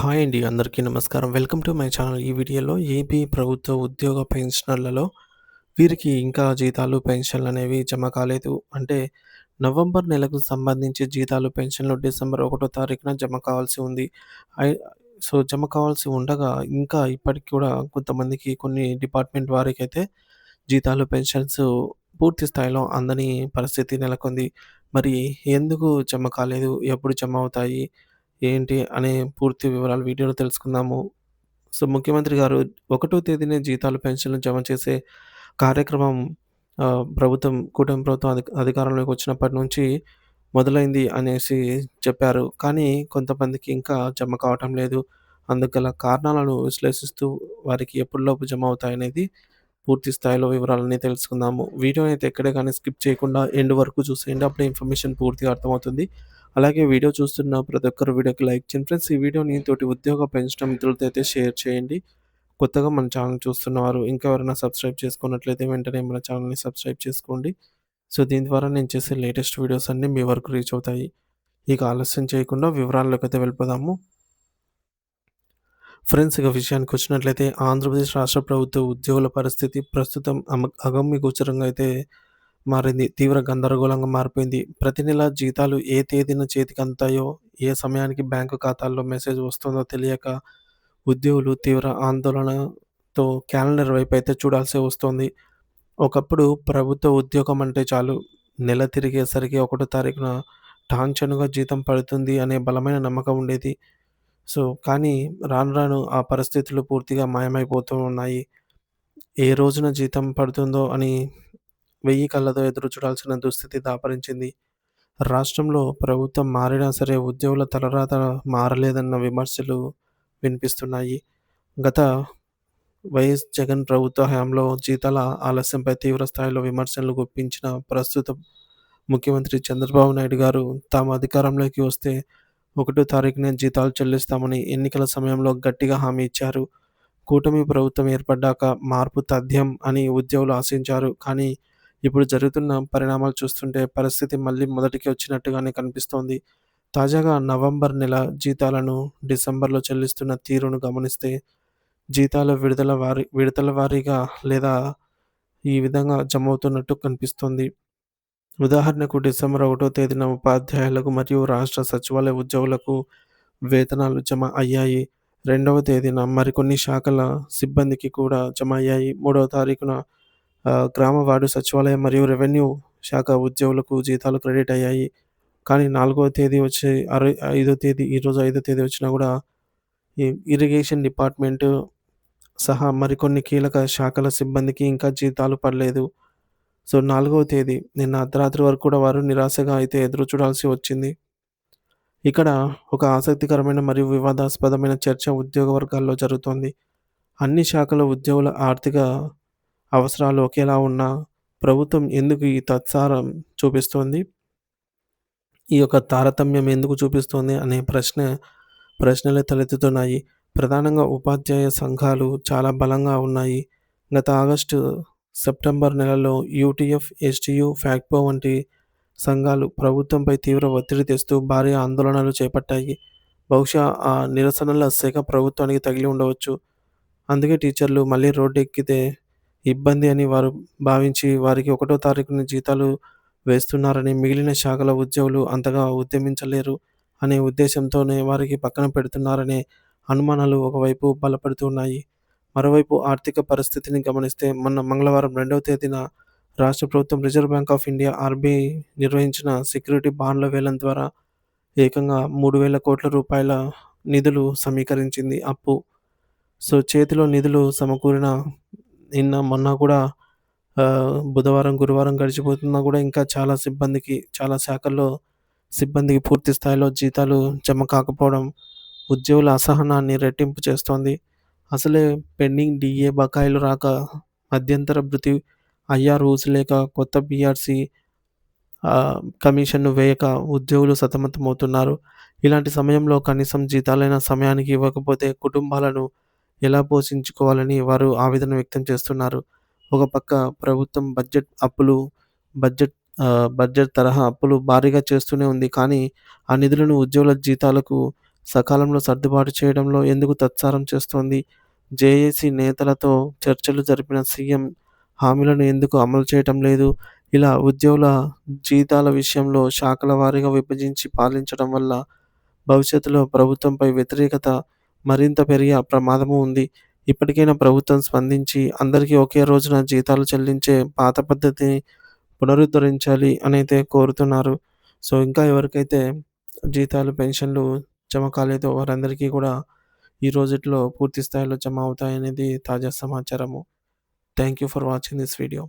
Hi అండి. అందరికీ నమస్కారం. Welcome to my channel. ఈ వీడియోలో ఏపీ ప్రభుత్వ ఉద్యోగ పెన్షనర్లలో వీరికి ఇంకా జీతాలు, పెన్షన్‌లనేవి జమ కాలేదు. అంటే నవంబర్ నెలకు సంబంధించి జీతాలు, పెన్షన్‌లు డిసెంబర్ 1 తారీఖున జమ కావాల్సి ఉంది. అయ్ జమ కావాల్సి ఉండగా ఇంకా ఇప్పటికి కూడా కొంతమందికి కొన్ని డిపార్ట్‌మెంట్ వారికైతే జీతాలు, పెన్షన్స్ పూర్తి స్థాయిలో అందని పరిస్థితి నెలకొంది. మరి ఎందుకు జమ కాలేదు? ఎప్పుడు జమ అవుతాయి? ఏంటి అనే పూర్తి వివరాలు వీడియోలో తెలుసుకుందాము. ముఖ్యమంత్రి గారు 1 తేదీనే జీతాలు, పెన్షన్‌లు జమ చేసే కార్యక్రమం కూటమి ప్రభుత్వం అధికారంలోకి వచ్చినప్పటి నుంచి మొదలైంది అనేసి చెప్పారు. కానీ కొంతమందికి ఇంకా జమ కావటం లేదు. అందుకు గల కారణాలను విశ్లేషిస్తూ వారికి ఎప్పటిలోపు జమ అవుతాయనేది పూర్తి స్థాయిలో వివరాలన్నీ తెలుసుకుందాము. వీడియోనైతే ఎక్కడ గాని స్కిప్ చేయకుండా ఎండ్ వరకు చూసేయండి. అప్పుడే ఇన్ఫర్మేషన్ పూర్తిగా అర్థమవుతుంది. అలాగే వీడియో చూస్తున్న ప్రతి ఒక్కరు వీడియోకి లైక్ చేయండి ఫ్రెండ్స్. ఈ వీడియోని తోటి ఉద్యోగ పెన్షన్ మిత్రులతో అయితే షేర్ చేయండి. కొత్తగా మన ఛానల్ చూస్తున్నవారు ఇంకా ఎవరైనా సబ్స్క్రైబ్ చేసుకున్నట్లయితే వెంటనే మన ఛానల్‌ని సబ్స్క్రైబ్ చేసుకోండి. దీని ద్వారా నేను చేసే లేటెస్ట్ వీడియోస్ అన్నీ మీ వరకు రీచ్ అవుతాయి. ఇక ఆలస్యం చేయకుండా వివరాల్లోకైతే వెళ్ళిపోదాము. ఫ్రెండ్స్ ఇక విషయానికొచ్చినట్లయితే ఆంధ్రప్రదేశ్ రాష్ట్ర ప్రభుత్వ ఉద్యోగుల పరిస్థితి ప్రస్తుతం అగమ్యగోచరంగా అయితే మారింది. తీవ్ర గందరగోళంగా మారిపోయింది. ప్రతి నెల జీతాలు ఏ తేదీన చేతికందుతాయో, ఏ సమయానికి బ్యాంకు ఖాతాల్లో మెసేజ్ వస్తుందో తెలియక ఉద్యోగులు తీవ్ర ఆందోళనతో క్యాలెండర్ వైపైతే చూడాల్సి వస్తోంది. ఒకప్పుడు ప్రభుత్వ ఉద్యోగం అంటే చాలు, నెల తిరిగేసరికి 1 తారీఖున టాంచనుగా జీతం పడుతుంది అనే బలమైన నమ్మకం ఉండేది. కానీ రాను రాను ఆ పరిస్థితులు పూర్తిగా మాయమైపోతూ ఉన్నాయి. ఏ రోజున జీతం పడుతుందో అని 1000 కళ్ళతో ఎదురు చూడాల్సిన దుస్థితి దాపరించింది. రాష్ట్రంలో ప్రభుత్వం మారినా సరే ఉద్యోగుల తలరాత మారలేదన్న విమర్శలు వినిపిస్తున్నాయి. గత జగన్ ప్రభుత్వ హయాంలో జీతాల ఆలస్యంపై తీవ్ర స్థాయిలో విమర్శలు గుప్పించిన ప్రస్తుత ముఖ్యమంత్రి చంద్రబాబు నాయుడు గారు తాము అధికారంలోకి వస్తే 1 తారీఖునే జీతాలు చెల్లిస్తామని ఎన్నికల సమయంలో గట్టిగా హామీ ఇచ్చారు. కూటమి ప్రభుత్వం ఏర్పడ్డాక మార్పు తథ్యం అని ఉద్యోగులు ఆశించారు. కానీ ఇప్పుడు జరుగుతున్న పరిణామాలు చూస్తుంటే పరిస్థితి మళ్ళీ మొదటికి వచ్చినట్టుగానే కనిపిస్తోంది. తాజాగా నవంబర్ నెల జీతాలను డిసెంబర్‌లో చెల్లిస్తున్న తీరును గమనిస్తే జీతాల విడతల వారీగా లేదా ఈ విధంగా జమవుతున్నట్టు కనిపిస్తోంది. ఉదాహరణకు డిసెంబర్ 1 తేదీన ఉపాధ్యాయులకు మరియు రాష్ట్ర సచివాలయ ఉద్యోగులకు వేతనాలు జమ అయ్యాయి. 2వ తేదీన మరికొన్ని శాఖల సిబ్బందికి కూడా జమ అయ్యాయి. 3వ తారీఖున గ్రామ వార్డు సచివాలయం మరియు రెవెన్యూ శాఖ ఉద్యోగులకు జీతాలు క్రెడిట్ అయ్యాయి. కానీ 4వ తేదీ వచ్చి 5వ తేదీ ఈరోజు 5వ తేదీ వచ్చినా కూడా ఈ ఇరిగేషన్ డిపార్ట్‌మెంటు సహా మరికొన్ని కీలక శాఖల సిబ్బందికి ఇంకా జీతాలు పడలేదు. 4వ తేదీ నిన్న అర్ధరాత్రి వరకు కూడా వారు నిరాశగా అయితే ఎదురు చూడాల్సి వచ్చింది. ఇక్కడ ఒక ఆసక్తికరమైన మరియు వివాదాస్పదమైన చర్చ ఉద్యోగ వర్గాల్లో జరుగుతోంది. అన్ని శాఖల ఉద్యోగుల ఆర్థిక అవసరాలు ఒకేలా ఉన్నా ప్రభుత్వం ఎందుకు ఈ తత్సారం చూపిస్తోంది? ఈ యొక్క తారతమ్యం ఎందుకు చూపిస్తోంది అనే ప్రశ్నలే తలెత్తుతున్నాయి. ప్రధానంగా ఉపాధ్యాయ సంఘాలు చాలా బలంగా ఉన్నాయి. గత ఆగస్టు, సెప్టెంబర్ నెలల్లో యూటీఎఫ్, ఎస్టీయూ, ఫ్యాక్ట్‌పో వంటి సంఘాలు ప్రభుత్వంపై తీవ్ర ఒత్తిడి తెస్తూ భారీ ఆందోళనలు చేపట్టాయి. బహుశా ఆ నిరసనల సెగ ప్రభుత్వానికి తగిలి ఉండవచ్చు. అందుకే టీచర్లు మళ్ళీ రోడ్డెక్కితే ఇబ్బంది అని వారు భావించి వారికి 1 తారీఖున జీతాలు వేస్తున్నారని మిగిలిన శాఖల ఉద్యోగులు అంతగా ఉద్యమించలేరు అనే ఉద్దేశంతోనే వారికి పక్కన పెడుతున్నారనే అనుమానాలు ఒకవైపు బలపడుతున్నాయి. మరోవైపు ఆర్థిక పరిస్థితిని గమనిస్తే మొన్న మంగళవారం 2వ తేదీన రాష్ట్ర ప్రభుత్వం reserve bank of India RBI నిర్వహించిన సెక్యూరిటీ బాండ్ల వేలం ద్వారా ఏకంగా 3000 కోట్ల రూపాయల నిధులు సమీకరించింది అప్పు. చేతిలో నిధులు సమకూరిన నిన్న మొన్న కూడా బుధవారం, గురువారం గడిచిపోతున్నా కూడా ఇంకా చాలా శాఖల్లో సిబ్బందికి పూర్తి స్థాయిలో జీతాలు జమ కాకపోవడం ఉద్యోగుల అసహనాన్ని రెట్టింపు చేస్తోంది. అసలే పెండింగ్ డీఏ బకాయిలు రాక, మధ్యంతర భృతి ఐఆర్ ఊసలేక, కొత్త పీఆర్సీ కమిషన్‌ను వేయక ఉద్యోగులు సతమతమవుతున్నారు. ఇలాంటి సమయంలో కనీసం జీతాలైన సమయానికి ఇవ్వకపోతే కుటుంబాలను ఎలా పోషించుకోవాలని వారు ఆవేదన వ్యక్తం చేస్తున్నారు. ఒక పక్క ప్రభుత్వం బడ్జెట్ బడ్జెట్ తరహా అప్పులు భారీగా చేస్తూనే ఉంది. కానీ ఆ నిధులను ఉద్యోగుల జీతాలకు సకాలంలో సర్దుబాటు చేయడంలో ఎందుకు తత్సారం చేస్తోంది? జేఏసీ నేతలతో చర్చలు జరిపిన సీఎం హామీలను ఎందుకు అమలు చేయటం లేదు? ఇలా ఉద్యోగుల జీతాల విషయంలో శాఖల వారీగా విభజించి పాలించడం వల్ల భవిష్యత్తులో ప్రభుత్వంపై వ్యతిరేకత మరింత పెరిగే ప్రమాదము ఉంది. ఇప్పటికైనా ప్రభుత్వం స్పందించి అందరికీ ఒకే రోజున జీతాలు చెల్లించే పాత పద్ధతిని పునరుద్ధరించాలి అనైతే కోరుతున్నారు. సో, ఇంకా ఎవరికైతే జీతాలు, పెన్షన్‌లు జమ కాలేదో వారందరికీ కూడా ఈ రోజుట్లో పూర్తి స్థాయిలో జమ అవుతాయనేది తాజా సమాచారము. Thank you for watching this video.